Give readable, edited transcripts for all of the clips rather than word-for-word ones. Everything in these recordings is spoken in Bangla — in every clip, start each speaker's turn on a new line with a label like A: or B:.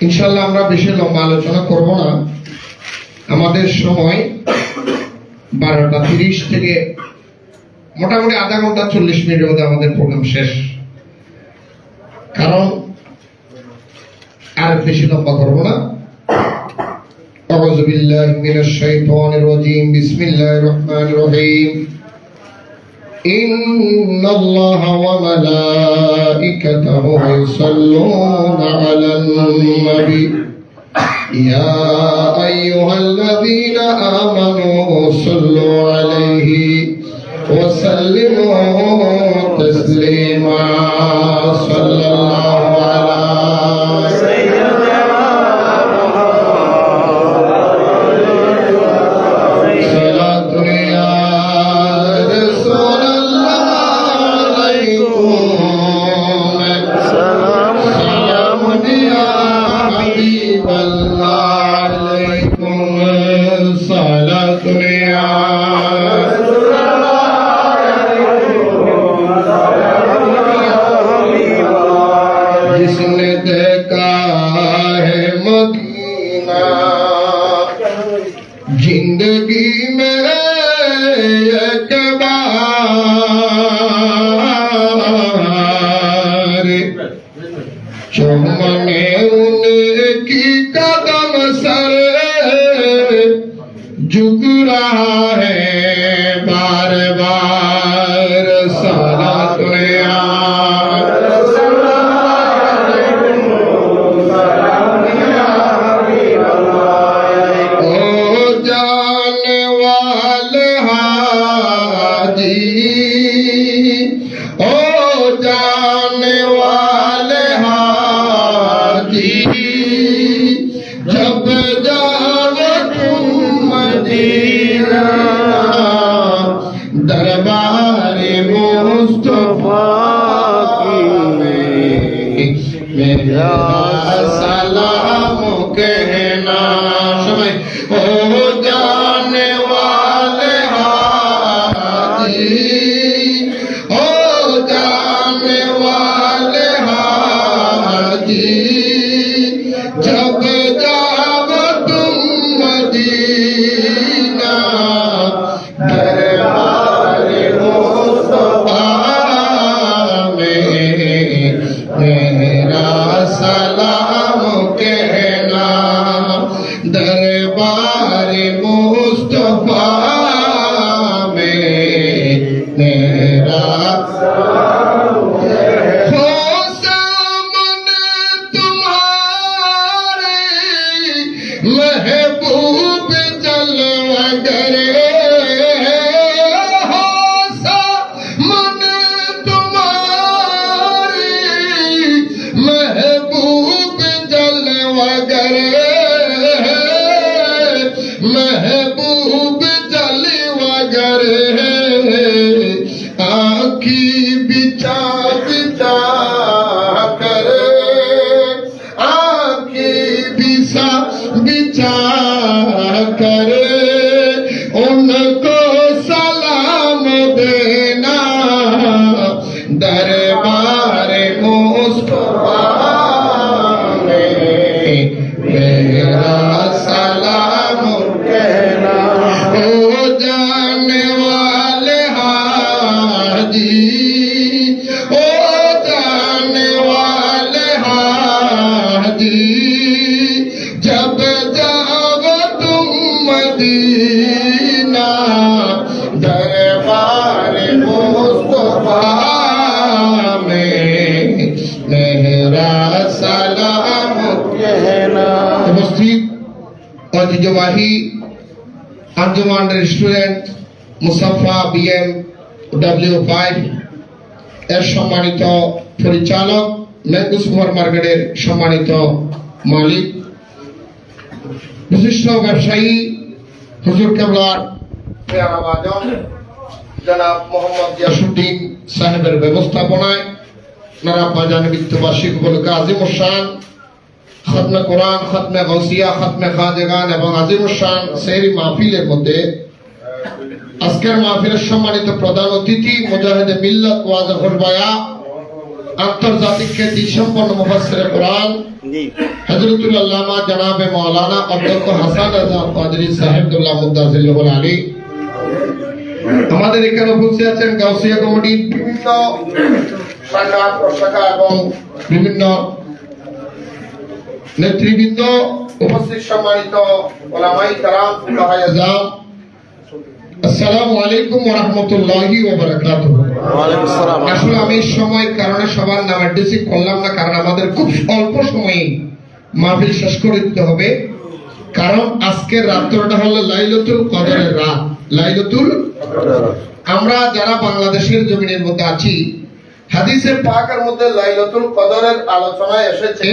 A: ইনশাআল্লাহ আমরা বেশি লম্বা আলোচনা করব না। আমাদের সময় 12:30 থেকে মোটামুটি আধা ঘন্টা 40 মিনিটের মধ্যে আমাদের প্রোগ্রাম শেষ। কারণ আর বেশি লম্বা করব না। আউযু বিল্লাহি মিনাশ শাইতানির রাজীম। বিসমিল্লাহির রহমানির রহিম। ইন্নাল্লাহা ওয়া মালাইকাতাহু ইউসাল্লুনা আলান নবী ইয়া আইয়ুহাল্লাযীনা আমানু সাল্লু আলাইহি ওয়া সাল্লিমু তাসলিমা। সাল্লাল্লাহু আলা जिसने देखा है मदीना जिंदगी में एक बार, चुमने उनकी कदम सर झुक रहा है बार बार। सलात जब जाओ तुम मदीना दरबार मुस्तफा की मेरा सलाम कहना। समय ओ जाने वाले हाजी, ओ जाने वाले हाजी, जब जाओ तुम मदीना दरबार मुस्तफा में मेरा सलाम कहना। दरबार मुस्तफा में मेरा महबूब जलवा करे हो सामन तुम्हारी, महबूब जलवा करे, महबूब जलवा करे। आँखी बिचा बिचा करे, आँखी बिसा बिचा करे, उनको सलाम देना। दरबार मुस्तफा में मेरा सलाम कहना। ओ जाने वाले हाजी, ओ जाने वाले हाजी, जब जाओ तुम मदीना दरबार मुस्तफा में मेरा सलाम कहना। उपस्थित ঐতিহ্যবাহী আঞ্জুমান রেস্টুরেন্ট মুসাফা BMW5 এর সম্মানিত পরিচালক, ম্যাঙ্গো সুপার মার্কেটের সম্মানিত মালিক, বিশিষ্ট ব্যবসায়ী হুজুর কেবলার পেয়ারা বাজন জনাব মোহাম্মদ ইয়াসুদ্দিন সাহেবের ব্যবস্থাপনায় নারাব বাজান মৃত্যুবার্ষিকী উপলক্ষে আজিমুশান খতমে কোরআন, খতমে গৌসিয়া, খতমে খাজেগান এবং আজিমুশান সেহরি মাহফিলের মধ্যে আজকের মাহফিলের সম্মানিত প্রধান অতিথি মুজাহিদে মিল্লাত ওয়াজ খোরবায়া আন্তর্জাতিক খ্যাতি সম্পন্ন মুফাসসিরে কোরআন হযরতুল আল্লামা জনাবে মাওলানা অধ্যক্ষ হাসান রাজা কাদরী সাহেবুল্লাহ মুদাজিলুল আলী, আমাদের এখানে উপস্থিত আছেন গাউসিয়া কমিটির বিভিন্ন শাখা প্রশাখা এবং বিভিন্ন নেতৃবৃন্দ, উপস্থিত সম্মানিত উলামায়ে কেরাম, ফুকাহায়ে আযম, আসসালামু আলাইকুম ওয়া রাহমাতুল্লাহি ওয়া বারাকাতুহু। ওয়া আলাইকুম আসসালাম। আসলে আমি সময়ের কারণে সবার নাম অ্যাড্রেস করলাম না, কারণ আমাদের খুব অল্প সময়ে মাহফিল শেষ করে দিতে হবে। কারণ আজকের রাতটা হলো লাইলাতুল কদরের রাত। লাইলাতুল কদর, আমরা যারা বাংলাদেশের জমিনের মধ্যে আছি, হাদিসে পাকের মধ্যে লাইলাতুল কদরের আলোচনায় এসেছে।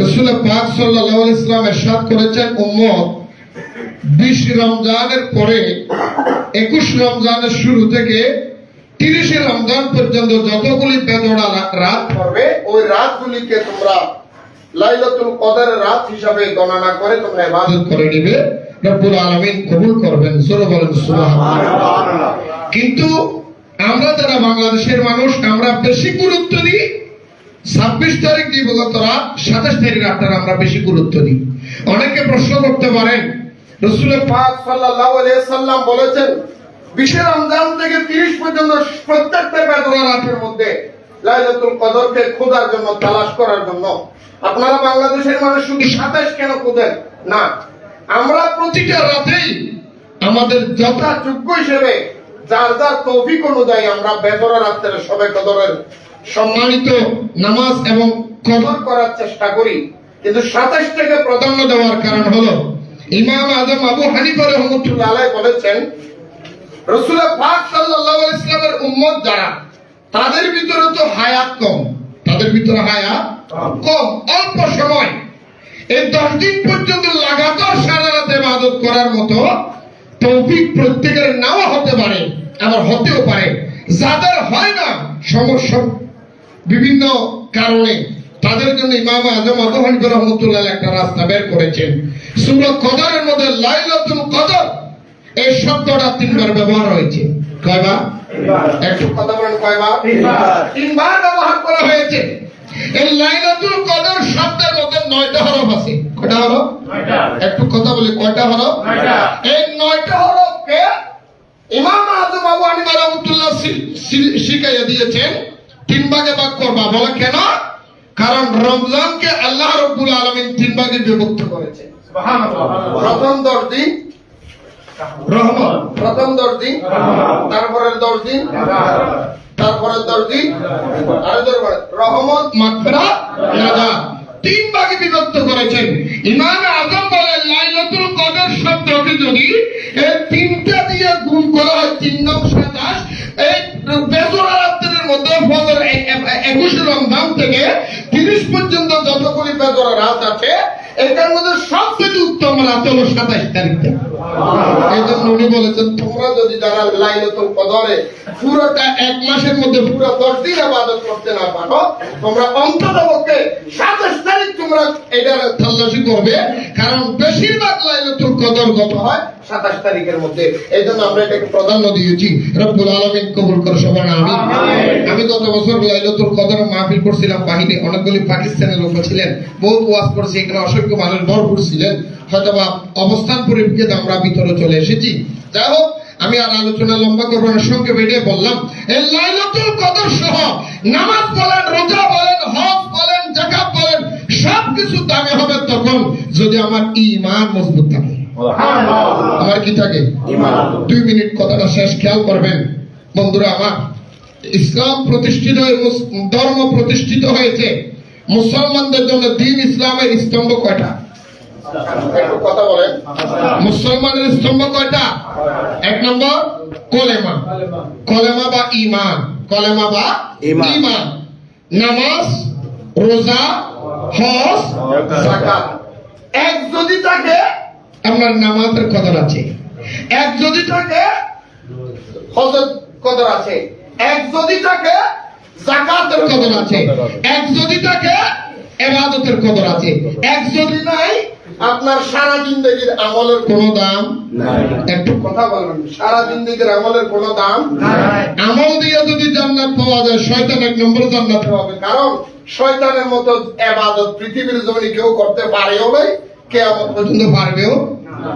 A: রাসূল পাক সাল্লাল্লাহু আলাইহি ওয়াসাল্লাম ইরশাদ করেছেন, উম্মত 20 রমজানের পরে 21 রমজানের শুরু থেকে 30 রমজান পর্যন্ত যতগুলি বেজোড়া রাত পড়বে, ওই রাতগুলিকে তোমরা লাইলাতুল কদরের রাত হিসাবে গণনা করে তোমরা ইবাদত করে নিবে। রব্বুল আলামিন কবুল করবেন। জোরে বলেন সুবহানাল্লাহ। কিন্তু আমরা যারা বাংলাদেশের মানুষ, আমরা বেশি গুরুত্ব দিই 26 তারিখ দিবগত রাত, 27 তারিখ রাতটা আমরা বেশি গুরুত্ব দিই। অনেকে প্রশ্ন করতে পারেন, রাসূল পাক সাল্লাল্লাহু আলাইহি ওয়াসাল্লাম বলেছেন 20 রমজান থেকে 30 পর্যন্ত প্রত্যেকটা বেজোড়া রাতের মধ্যে লাইলাতুল কদরকে খোঁজার জন্য, তালাশ করার জন্য। আপনারা বাংলাদেশের মানুষ শুধু 27 কেন খোঁজেন? না, আমরা প্রতিটা রাতেই আমাদের যথাযোগ্য হিসেবে যার যার তৌফিক অনুযায়ী আমরা বেজোড়া রাতের শবে কদরের সম্মানিত নামাজ এবং কদর করার চেষ্টা করি। কিন্তু 27 থেকে প্রাধান্য দেওয়ার কারণ হলো, ইমাম আজম আবু হানিফা রাহমাতুল্লাহ আলাইহি বলেছেন, রাসূল পাক সাল্লাল্লাহু আলাইহি ওয়াসাল্লামের উম্মত যারা, তাদের ভিতরে তো হায়াত কম, তাদের ভিতরে হায়াত কম, অল্প সময় এই 10 দিন পর্যন্ত লাগাতার সারা রাত ইবাদত করার মতো তৌফিক প্রত্যেকের নাও হতে পারে, আবার হতেও পারে। যাদের হয় না সমস্যা বিভিন্ন কারণে, তাদের জন্য ইমাম আজম আবু হানিফা রাহমাতুল্লাহ একটা রাস্তা বের করেছেন। সূরা কদরের মধ্যে লাইলাতুল কদর এই শব্দটা 3 বার ব্যবহার হয়েছে। কয়বার? একটু কথা বলেন, কয়বার? 3 বার ব্যবহার করা হয়েছে। এই লাইলাতুল কদর শব্দের মধ্যে 9টা হরফ আছে। কয়টা হরফ? 9টা। একটু কথা বলি, কয়টা হরফ? 9টা। এই 9টা হরফকে ইমাম আজম আবু হানিফা রাহমাতুল্লাহ শিখাইয়া দিয়েছেন 3 ভাগে ভাগ করবা। বলে কেন? কারণ রমজানকে আল্লাহ রাব্বুল আলামিন 3 ভাগে বিভক্ত করেছেন। সুবহানাল্লাহ। প্রথম 10 দিন রহমত, প্রথম 10 দিন, তারপরের 10 দিন, তারপরের 10 দিন, আর রহমত, মাগফিরাত, নাজাত, 3 ভাগে বিভক্ত করেছেন। ইমাম আজম বলেন লাইলাতুল কদর শব্দকে যদি এই 3টা দিয়ে গুণ করা হয়, 3 নং 27, এই বেজোড়া রাতের মধ্যে ফজর 21 রমজান থেকে 30 পর্যন্ত যতগুলি বেজোড়া রাত আছে, এটার মধ্যে সবচেয়ে উত্তম রাত হলো 27 তারিখটা। এই জন্য উনি বলেছেন, তোমরা যদি যারা লাইলাতুল কদরে পুরোটা 1 মাসের মধ্যে পুরো 10 দিন ইবাদত করতে না পারো, তোমরা অন্ততপক্ষে 27 তারিখ তোমরা এটার তল্লাশি করবে। কারণ বেশিরভাগ লাইলাতুল কদর গত হয় 27 তারিখের মধ্যে। এই জন্য আমরা এটাকে প্রাধান্য দিয়েছি। রব্বুল আলামিন কবুল করে সবার আমিন। আমি গত বছর লাইলাতুল কদর মাহফিল করছিলাম বাহিনী, অনেকগুলি পাকিস্তানের লোক ছিলেন, বহুত ওয়াজ করেছে, এখানে অসংখ্য মানুষ ভরপুর ছিলেন। হয়তোবা অবস্থান পরিপ্রেক্ষিতে আমরা ভিতরে চলে এসেছি। যাই হোক, আমি আর আলোচনা লম্বা করবো না, সঙ্গে বেরিয়ে বললাম, এই লাইলাতুল কদর সহ নামাজ বলেন, রোজা বলেন, হজ বলেন, যাকাত বলেন, সবকিছু দামি হবে তখন যদি আমার ঈমান মজবুত থাকে। আমার কি থাকে? ঈমান। 2 মিনিট কথাটা শেষ, খেয়াল করবেন বন্ধুরা আমার। ইসলাম প্রতিষ্ঠিত হয়ে, ধর্ম প্রতিষ্ঠিত হয়েছে, মুসলমানদের জন্য দ্বীন ইসলামের স্তম্ভ কয়টা? একটু কথা বলেন। মুসলমানের স্তম্ভ কয়টা? 1 নম্বর কলেমা, কলেমা বা ঈমান, কলেমা বা ঈমান, নামাজ, রোজা, হজ, যাকাত। এক যদি থাকে আপনার নামাজের কদর আছে, এক যদি থাকে হজের কদর আছে, এক যদি থাকে যাকাতের কদর আছে, এক যদি থাকে ইবাদতের কদর আছে। এক যদি নাই, আপনার সারা জিন্দেগীর আমলের কোনো দাম নাই। একটু কথা বলবেন, সারা জিন্দেগীর আমলের কোনো দাম নাই। আমল দিয়ে যদি জান্নাত পাওয়া যায়, শয়তান এক নম্বরে জান্নাত পাবে। কারণ শয়তানের মতো ইবাদত পৃথিবীর জমিনে কেউ করতে পারেও নাই, কিয়ামত পর্যন্ত পারবেও না।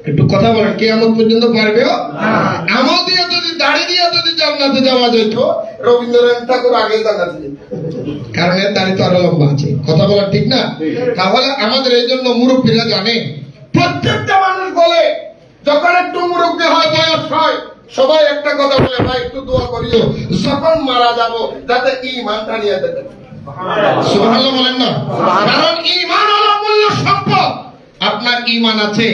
A: একটু কথা বলেন, কিয়ামত পর্যন্ত পারবেও না। আমল দিয়ে যদি, দাড়ি দিয়ে যদি জান্নাতে যাওয়া যেত, রবীন্দ্রনাথ ঠাকুর আগে জান্নাতে যেত, কারণ এর দাড়ি তো আরো লম্বা আছে। কথা বলা ঠিক না? তাহলে আমাদের এই জন্য মুরব্বীরা জানে, প্রত্যেকটা মানুষ বলে যখন একটু মুরব্বী হয়, বয়স হয়, সবাই একটা কথা বলে, ভাই একটু দোয়া করিও যখন মারা যাব যাতে ঈমানটা নিয়ে যেতে। সুবহানাল্লাহ বলেন না? কারণ ঈমান হলো মূল্য সম্পদ। আপনার ঈমান আছে,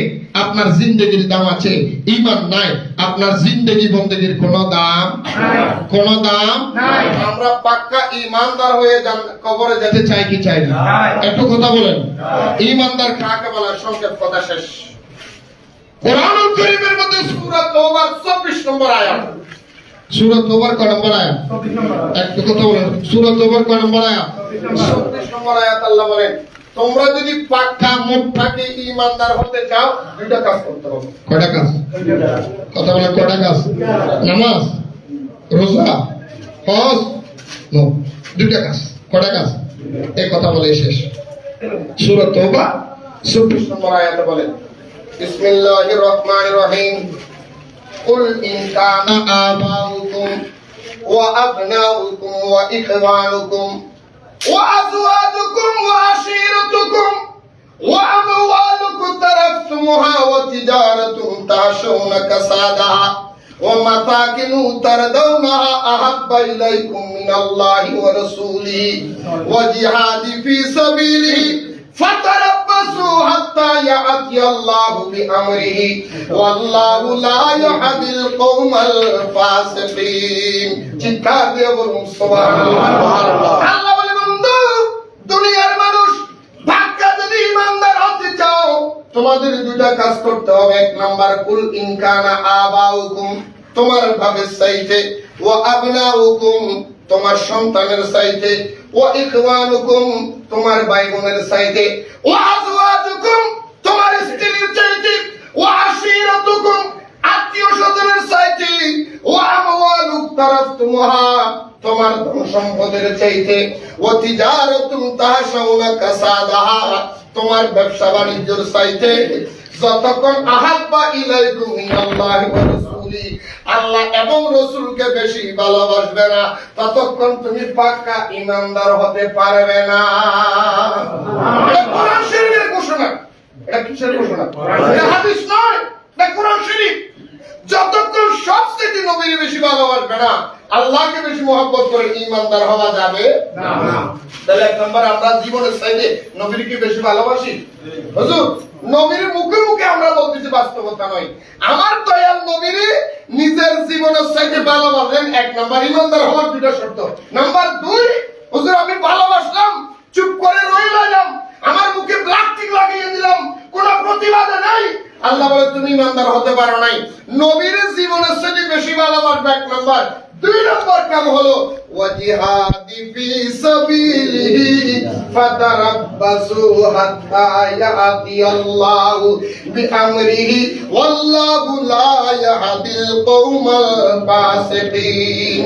A: আপনার জিন্দেগির দাম আছে। ঈমান নাই, আপনার জিন্দেগি বন্দেগির কোনো দাম নাই, কোনো দাম নাই। আমরা পাক্কা ঈমানদার হয়ে কবরে যেতে চাই কি চাই না? একটু কথা বলেন, ঈমানদার কাকে বলে? সংক্ষেপ কথা শেষ। কোরআনুল কারীমের মধ্যে সূরা তাওবার 24 নম্বর আয়াত। সূরা তাওবার কয় নম্বর আয়াত? একটু কথা বলেন, সূরা তাওবার কয় নম্বর আয়াত? 24 নম্বর আয়াত। আল্লাহ বলেন, তোমরা যদি পাক্কা মুত্তাকি ঈমানদার হতে চাও, দুইটা কাজ করতে হবে। কয়টা কাজ? কথা বলেন, কয়টা কাজ? নামাজ, রোজা, হজ, দুইটা কাজ। কয়টা কাজ? এই কথা বলে শেষ। সূরা তাওবা 24 নম্বর আয়াতে বলেন, বিসমিল্লাহির রহমানির রহিম, কুল ইন কানা আবাউকুম ওয়া আবনাউকুম ওয়া ইখওয়ানুকুম وأزواجكم وعشيرتكم وأموالكم اقترفتموها وتجارة تخشون كسادها ومساكن ترضونها أحب إليكم من الله ورسوله وجهاد في سبيله فتربصوا حتى يأتي الله بأمره والله لا يهدي القوم الفاسقين. চিৎকার দিয়ে বলুন সুবহানাল্লাহ। আল্লাহ বলে, বন্ধু, দুনিয়ার মানুষ ভাগ্যে যদি ঈমানদার হতে চাও, তোমাদের দুইটা কাজ করতে হবে। এক নাম্বার, কুল ইন কানা আবাউকুম, তোমার বাবার চাইতে, ওয়া আবনাউকুম, তোমার সন্তানের চাইতে, ওয়া ইখওয়ানুকুম, তোমার ভাই বোনের চাইতে, ওয়া আজওয়াজুকুম, তোমার স্ত্রীর চাইতে, ওয়া আশিরাতুকুম, আত্মীয় স্বজনের চাইতে, ওয়া আমওয়ালুক তারাফতুমুহা, তোমার ধন সম্পদের চাইতে, ওয়া তিজারাতুন তাহশাউনা কাসাদাহা, তোমার ব্যবসা বাণিজ্যের চাইতে, যতক্ষণ আহাব্বা ইলাইকুম মিনাল্লাহি ওয়া রাসূলি, আল্লাহ এবং রাসূলকে বেশি ভালোবাসবে না, ততক্ষণ তুমি পাক্কা ঈমানদার হতে পারবে না। এটা কোরআন শরীফের ঘোষণা। এটা কিসের ঘোষণা? এটা হাদিস নয়, এটা কোরআন শরীফ। যতক্ষণ সবচেয়ে নবীকে বেশি ভালোবাসবে না, আল্লাহকে বেশি মহব্বত করে ঈমানদার হওয়া যাবে না। তাহলে এক নম্বর, আমরা জীবনের চাইতে নবীকে বেশি ভালোবাসি। হুজুর, নবীর মুখে মুখে আমরা বলতেছি, বাস্তবতা নয়। আমার দয়াল নবীর নিজের জীবনের চাইতে ভালোবাসেন। এক নম্বর, ঈমানদার হওয়ার দুইটা শর্ত। নাম্বার 2, হুজুর আমি ভালোবাসলাম, চুপ করে রইলাম, আমার মুখে প্লাস্টিক লাগিয়ে দিলাম, কোনো প্রতিবাদ নাই, আল্লাহ বলে তুমি ঈমানদার হতে পারো নাই। নবীর জীবনের চাইতে বেশি ভালোবাসবে, এক নম্বর। 2 নম্বর কাম হলো ওয়াজিহাদি ফি সাবিলিহি ফাতারাব্বাসু হাত্তা ইয়াতি আল্লাহু বিআমরিহি ওয়াল্লাহু লা ইয়াহদিল কওমাল ফাসিকিন।